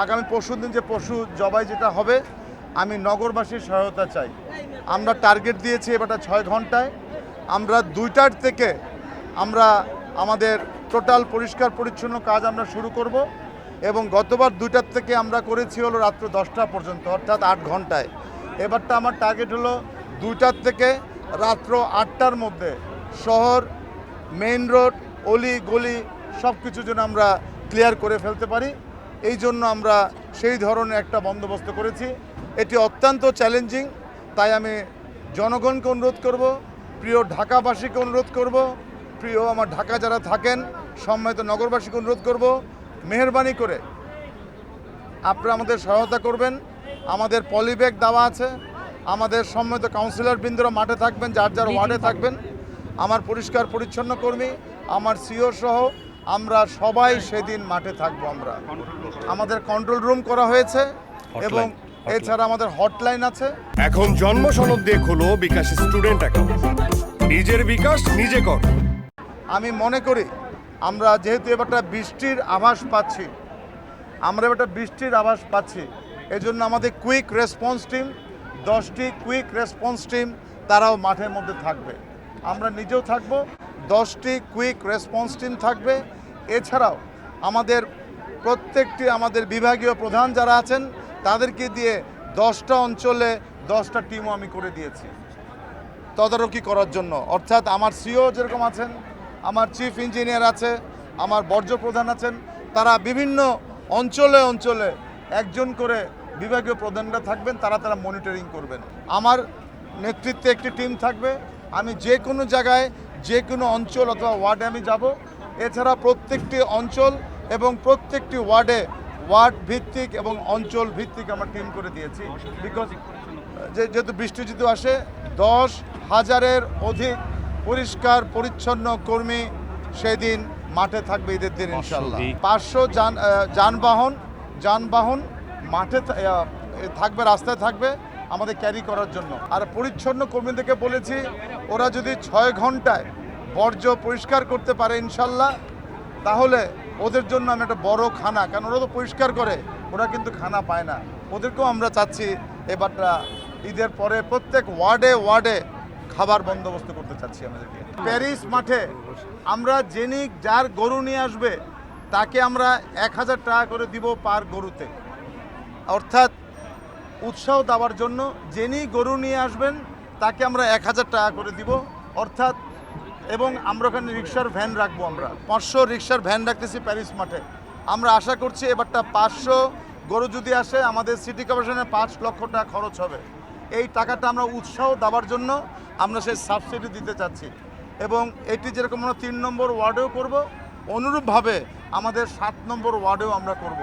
আগামী পরশুদিন যে পশু জবাই যেটা হবে, আমি নগরবাসীর সহায়তা চাই। আমরা টার্গেট দিয়েছি এবারটা 6 ঘন্টায়। আমরা 2টার থেকে আমরা আমাদের টোটাল পরিষ্কার পরিচ্ছন্ন কাজ আমরা শুরু করব এবং গতবার 2টার থেকে আমরা করেছি হলো রাত্র 10টা পর্যন্ত, অর্থাৎ 8 ঘন্টায়। এবারটা আমার টার্গেট হলো 2টার থেকে রাত্র 8টার মধ্যে শহর, মেইন রোড, অলি গলি সব কিছু যেন আমরা ক্লিয়ার করে ফেলতে পারি। এই জন্য আমরা সেই ধরনের একটা বন্দোবস্ত করেছি। এটি অত্যন্ত চ্যালেঞ্জিং, তাই আমি জনগণকে অনুরোধ করব, প্রিয় ঢাকাবাসীকে অনুরোধ করব, প্রিয় আমার ঢাকা যারা থাকেন সম্মানিত নগরবাসীকে অনুরোধ করব, মেহেরবানি করে আপনারা আমাদের সহায়তা করবেন। আমাদের পলিব্যাগ দেওয়া আছে, আমাদের সম্মানিত কাউন্সিলর বৃন্দরা মাঠে থাকবেন, যার যার ওয়ার্ডে থাকবেন। আমার পরিষ্কার পরিচ্ছন্ন কর্মী, আমার সিও সহ আমরা সবাই সেদিন মাঠে থাকবো। আমাদের কন্ট্রোল রুম করা হয়েছে এবং এছাড়া আমাদের হটলাইন আছে। এখন জন্ম সনদ দিয়ে খোলো বিকাশ স্টুডেন্ট অ্যাকাউন্ট, নিজের বিকাশ নিজে কর। আমি মনে করি আমরা যেহেতু এবারটা বৃষ্টির আভাস পাচ্ছি, এজন্য আমাদের কুইক রেসপন্স টিম 10টি কুইক রেসপন্স টিম তারাও মাঠের মধ্যে থাকবে। আমরা নিজেও থাকব, 10টি কুইক রেসপন্স টিম থাকবে। এছাড়াও আমাদের প্রত্যেকটি আমাদের বিভাগীয় প্রধান যারা আছেন তাদেরকে দিয়ে 10টা অঞ্চলে 10টা টিমও আমি করে দিয়েছি তদারকি করার জন্য। অর্থাৎ আমার সিও যেরকম আছেন, আমার চিফ ইঞ্জিনিয়ার আছে, আমার বর্জ্য প্রধান আছেন, তারা বিভিন্ন অঞ্চলে অঞ্চলে একজন করে বিভাগীয় প্রধানরা থাকবেন, তারা মনিটরিং করবেন। আমার নেতৃত্বে একটি টিম থাকবে। আমি যে কোনো জায়গায় যে কোনো অঞ্চল অথবা ওয়ার্ডে আমি যাব। এছাড়া প্রত্যেকটি অঞ্চল এবং প্রত্যেকটি ওয়ার্ডে ওয়ার্ড ভিত্তিক এবং অঞ্চল ভিত্তিক আমরা টিম করে দিয়েছি। বিকজ যেহেতু বৃষ্টি যদি আসে 10,000-এর অধিক পরিষ্কার পরিচ্ছন্ন কর্মী সেদিন মাঠে থাকবে ঈদের দিন ইনশাল্লাহ। 500 যানবাহন মাঠে থাকবে, রাস্তায় থাকবে আমাদের ক্যারি করার জন্য। আর পরিচ্ছন্ন কর্মীদেরকে বলেছি ওরা যদি 6 ঘন্টায় বর্জ্য পরিষ্কার করতে পারে ইনশাল্লাহ, তাহলে ওদের জন্য আমি একটা বড় খানা, কারণ ওরা তো পরিষ্কার করে, ওরা কিন্তু খানা পায় না, ওদেরকেও আমরা চাচ্ছি এবারটা ঈদের পরে প্রত্যেক ওয়ার্ডে ওয়ার্ডে খাবার বন্দোবস্ত করতে চাচ্ছি আমাদেরকে। প্যারিস মাঠে আমরা যার গরু নিয়ে আসবে তাকে আমরা 1000 টাকা করে দিব পার গরুতে, অর্থাৎ উৎসাহ দেওয়ার জন্য যিনি গরু নিয়ে আসবেন তাকে আমরা 1000 টাকা করে দিব অর্থাৎ। এবং আমরা ওখানে রিক্সার ভ্যান রাখবো, আমরা 500 রিক্সার ভ্যান রাখতেছি প্যারিস মাঠে। আমরা আশা করছি এবারটা 500 গরু যদি আসে আমাদের সিটি কর্পোরেশনের 5 লক্ষ টাকা খরচ হবে। এই টাকাটা আমরা উৎসাহ দেওয়ার জন্য আমরা সেই সাবসিডি দিতে চাচ্ছি এবং এটি যেরকম আমরা 3 নম্বর ওয়ার্ডেও করব, অনুরূপভাবে আমাদের 7 নম্বর ওয়ার্ডেও আমরা করব।